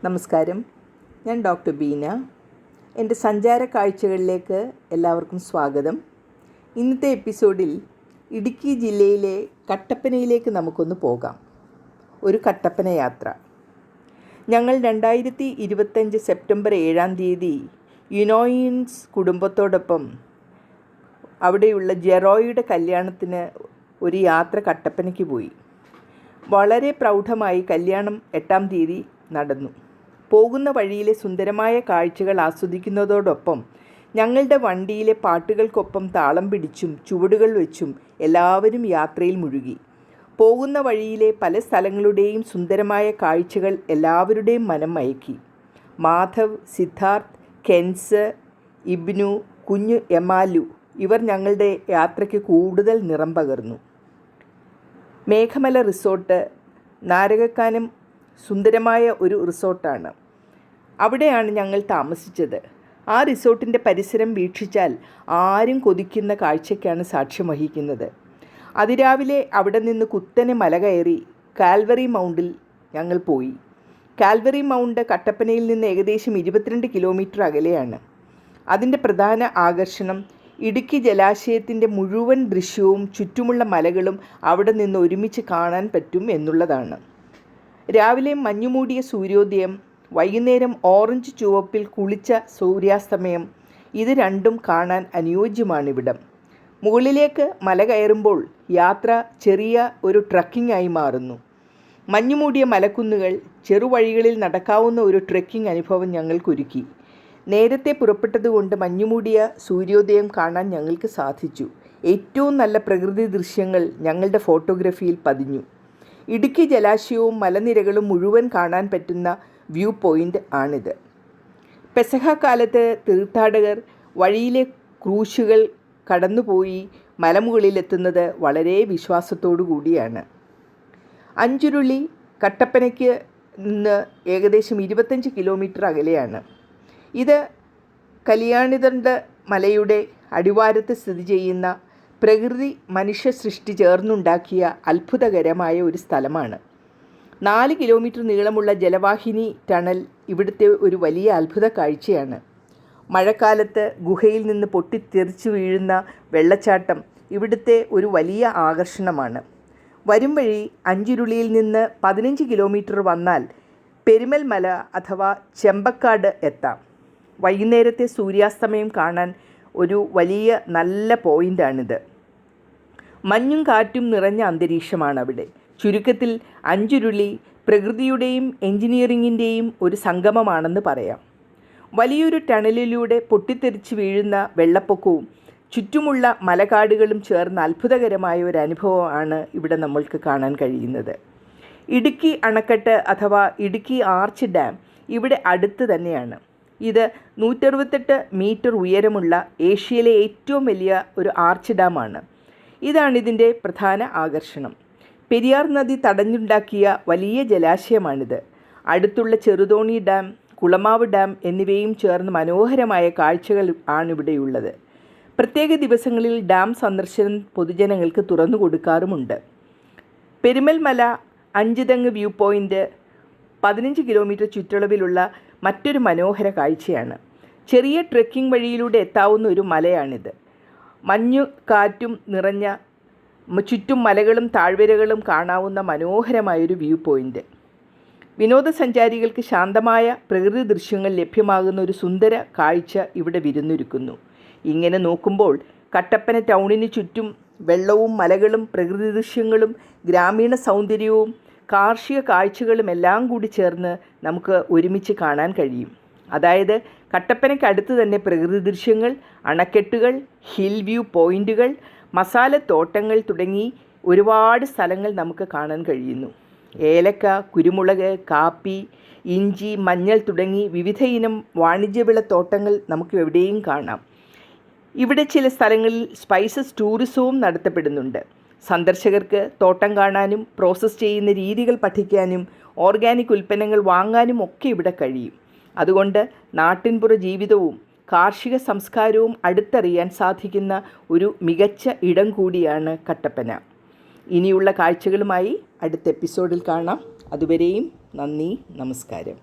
നമസ്കാരം, ഞാൻ ഡോക്ടർ ബീന. എൻ്റെ സഞ്ചാര കാഴ്ചകളിലേക്ക് എല്ലാവർക്കും സ്വാഗതം. ഇന്നത്തെ എപ്പിസോഡിൽ ഇടുക്കി ജില്ലയിലെ കട്ടപ്പനയിലേക്ക് നമുക്കൊന്ന് പോകാം. ഒരു കട്ടപ്പന യാത്ര. ഞങ്ങൾ 2025 സെപ്റ്റംബർ 7 യുനോയിൻസ് കുടുംബത്തോടൊപ്പം അവിടെയുള്ള ജെറോയുടെ കല്യാണത്തിന് ഒരു യാത്ര കട്ടപ്പനയ്ക്ക് പോയി. വളരെ പ്രൗഢമായി കല്യാണം 8 നടന്നു. പോകുന്ന വഴിയിലെ സുന്ദരമായ കാഴ്ചകൾ ആസ്വദിക്കുന്നതോടൊപ്പം ഞങ്ങളുടെ വണ്ടിയിലെ പാട്ടുകൾക്കൊപ്പം താളം പിടിച്ചും ചുവടുകൾ വെച്ചും എല്ലാവരും യാത്രയിൽ മുഴുകി. പോകുന്ന വഴിയിലെ പല സ്ഥലങ്ങളുടെയും സുന്ദരമായ കാഴ്ചകൾ എല്ലാവരുടെയും മനം മയക്കി. മാധവ്, സിദ്ധാർത്ഥ്, കെൻസ്, ഇബ്നു, കുഞ്ഞു എമാലു ഇവർ ഞങ്ങളുടെ യാത്രയ്ക്ക് കൂടുതൽ നിറം പകർന്നു. മേഘമല റിസോർട്ട് നാരകക്കാനം സുന്ദരമായ ഒരു റിസോർട്ടാണ്. അവിടെയാണ് ഞങ്ങൾ താമസിച്ചത്. ആ റിസോർട്ടിൻ്റെ പരിസരം വീക്ഷിച്ചാൽ ആരും കൊതിക്കുന്ന കാഴ്ചയ്ക്കാണ് സാക്ഷ്യം വഹിക്കുന്നത്. അതിരാവിലെ അവിടെ നിന്ന് കുത്തനെ മല കയറി കാൽവറി മൗണ്ടിൽ ഞങ്ങൾ പോയി. കാൽവറി മൗണ്ട് കട്ടപ്പനയിൽ നിന്ന് ഏകദേശം 22 കിലോമീറ്റർ അകലെയാണ്. അതിൻ്റെ പ്രധാന ആകർഷണം ഇടുക്കി ജലാശയത്തിൻ്റെ മുഴുവൻ ദൃശ്യവും ചുറ്റുമുള്ള മലകളും അവിടെ നിന്ന് ഒരുമിച്ച് കാണാൻ പറ്റും എന്നുള്ളതാണ്. രാവിലെ മഞ്ഞുമൂടിയ സൂര്യോദയം, വൈകുന്നേരം ഓറഞ്ച് ചുവപ്പിൽ കുളിച്ച സൂര്യാസ്തമയം, ഇത് രണ്ടും കാണാൻ അനുയോജ്യമാണിവിടം. മുകളിലേക്ക് മല കയറുമ്പോൾ യാത്ര ചെറിയ ഒരു ട്രക്കിംഗ് ആയി മാറുന്നു. മഞ്ഞുമൂടിയ മലക്കുന്നുകൾ, ചെറുവഴികളിൽ നടക്കാവുന്ന ഒരു ട്രെക്കിംഗ് അനുഭവം ഞങ്ങൾക്കൊരുക്കി. നേരത്തെ പുറപ്പെട്ടതുകൊണ്ട് മഞ്ഞുമൂടിയ സൂര്യോദയം കാണാൻ ഞങ്ങൾക്ക് സാധിച്ചു. ഏറ്റവും നല്ല പ്രകൃതി ദൃശ്യങ്ങൾ ഞങ്ങളുടെ ഫോട്ടോഗ്രാഫിയിൽ പതിഞ്ഞു. ഇടുക്കി ജലാശയവും മലനിരകളും മുഴുവൻ കാണാൻ പറ്റുന്ന വ്യൂ പോയിൻ്റ് ആണിത്. പെസഹ കാലത്ത് തീർത്ഥാടകർ വഴിയിലെ ക്രൂശുകൾ കടന്നുപോയി മലമുകളിലെത്തുന്നത് വളരെ വിശ്വാസത്തോടു കൂടിയാണ്. അഞ്ചുരുളി കട്ടപ്പനയ്ക്ക് നിന്ന് ഏകദേശം 25 കിലോമീറ്റർ അകലെയാണ്. ഇത് കലിയാണിതണ്ട മലയുടെ അടിവാരത്ത് സ്ഥിതി ചെയ്യുന്ന പ്രകൃതി മനുഷ്യ സൃഷ്ടി ചേർന്നുണ്ടാക്കിയ അത്ഭുതകരമായ ഒരു സ്ഥലമാണ്. 4 കിലോമീറ്റർ നീളമുള്ള ജലവാഹിനി ടണൽ ഇവിടുത്തെ ഒരു വലിയ അത്ഭുത കാഴ്ചയാണ്. മഴക്കാലത്ത് ഗുഹയിൽ നിന്ന് പൊട്ടിത്തെറിച്ചു വീഴുന്ന വെള്ളച്ചാട്ടം ഇവിടുത്തെ ഒരു വലിയ ആകർഷണമാണ്. വരും വഴി അഞ്ചുരുളിയിൽ നിന്ന് 15 കിലോമീറ്റർ വന്നാൽ പെരുമൽ മല അഥവാ ചെമ്പക്കാട് എത്താം. വൈകുന്നേരത്തെ സൂര്യാസ്തമയം കാണാൻ ഒരു വലിയ നല്ല പോയിൻ്റാണിത്. മഞ്ഞും കാറ്റും നിറഞ്ഞ അന്തരീക്ഷമാണ് അവിടെ. ചുരുക്കത്തിൽ അഞ്ചുരുളി പ്രകൃതിയുടെയും എൻജിനീയറിങ്ങിൻ്റെയും ഒരു സംഗമമാണെന്ന് പറയാം. വലിയൊരു ടണലിലൂടെ പൊട്ടിത്തെറിച്ച് വീഴുന്ന വെള്ളപ്പൊക്കവും ചുറ്റുമുള്ള മലകാടുകളും ചേർന്ന അത്ഭുതകരമായ ഒരു അനുഭവമാണ് ഇവിടെ നമ്മൾക്ക് കാണാൻ കഴിയുന്നത്. ഇടുക്കി അണക്കെട്ട് അഥവാ ഇടുക്കി ആർച്ച് ഡാം ഇവിടെ അടുത്ത് തന്നെയാണ്. ഇത് 168 മീറ്റർ ഉയരമുള്ള ഏഷ്യയിലെ ഏറ്റവും വലിയ ഒരു ആർച്ച് ഡാമാണ്. ഇതാണിതിൻ്റെ പ്രധാന ആകർഷണം. പെരിയാർ നദി തടഞ്ഞുണ്ടാക്കിയ വലിയ ജലാശയമാണിത്. അടുത്തുള്ള ചെറുതോണി ഡാം, കുളമാവ് ഡാം എന്നിവയും ചേർന്ന് മനോഹരമായ കാഴ്ചകൾ ആണിവിടെയുള്ളത്. പ്രത്യേക ദിവസങ്ങളിൽ ഡാം സന്ദർശനം പൊതുജനങ്ങൾക്ക് തുറന്നു കൊടുക്കാറുമുണ്ട്. പെരുമൽ മല 5 തെങ്ങ് വ്യൂ പോയിൻ്റ് 15 കിലോമീറ്റർ ചുറ്റളവിലുള്ള മറ്റൊരു മനോഹര കാഴ്ചയാണ്. ചെറിയ ട്രെക്കിംഗ് വഴിയിലൂടെ എത്താവുന്ന ഒരു മലയാണിത്. മഞ്ഞു കാറ്റും നിറഞ്ഞ ചുറ്റും മലകളും താഴ്വരകളും കാണാവുന്ന മനോഹരമായൊരു വ്യൂ പോയിൻ്റ്. വിനോദസഞ്ചാരികൾക്ക് ശാന്തമായ പ്രകൃതി ദൃശ്യങ്ങൾ ലഭ്യമാകുന്ന ഒരു സുന്ദര കാഴ്ച ഇവിടെ വിരുന്നൊരുക്കുന്നു. ഇങ്ങനെ നോക്കുമ്പോൾ കട്ടപ്പന ടൗണിന് ചുറ്റും വെള്ളവും മലകളും പ്രകൃതി ദൃശ്യങ്ങളും ഗ്രാമീണ സൗന്ദര്യവും കാർഷിക കാഴ്ചകളും എല്ലാം കൂടി ചേർന്ന് നമുക്ക് ഒരുമിച്ച് കാണാൻ കഴിയും. അതായത് കട്ടപ്പനയ്ക്ക് അടുത്ത് തന്നെ പ്രകൃതി ദൃശ്യങ്ങൾ, അണക്കെട്ടുകൾ, ഹിൽ വ്യൂ പോയിൻ്റുകൾ, മസാലത്തോട്ടങ്ങൾ തുടങ്ങി ഒരുപാട് സ്ഥലങ്ങൾ നമുക്ക് കാണാൻ കഴിയുന്നു. ഏലക്ക, കുരുമുളക്, കാപ്പി, ഇഞ്ചി, മഞ്ഞൾ തുടങ്ങി വിവിധ ഇനം വാണിജ്യവിളത്തോട്ടങ്ങൾ നമുക്ക് എവിടെയും കാണാം. ഇവിടെ ചില സ്ഥലങ്ങളിൽ സ്പൈസസ് ടൂറിസവും നടത്തപ്പെടുന്നുണ്ട്. സന്ദർശകർക്ക് തോട്ടം കാണാനും പ്രോസസ്സ് ചെയ്യുന്ന രീതികൾ പഠിക്കാനും ഓർഗാനിക് ഉൽപ്പന്നങ്ങൾ വാങ്ങാനും ഒക്കെ ഇവിടെ കഴിയും. അതുകൊണ്ട് നാട്ടിൻപുറ ജീവിതവും കാർഷിക സംസ്കാരവും അടുത്തറിയാൻ സാധിക്കുന്ന ഒരു മികച്ച ഇടം കൂടിയാണ് കട്ടപ്പന. ഇനിയുള്ള കാഴ്ചകളുമായി അടുത്ത എപ്പിസോഡിൽ കാണാം. അതുവരെയും നന്ദി, നമസ്കാരം.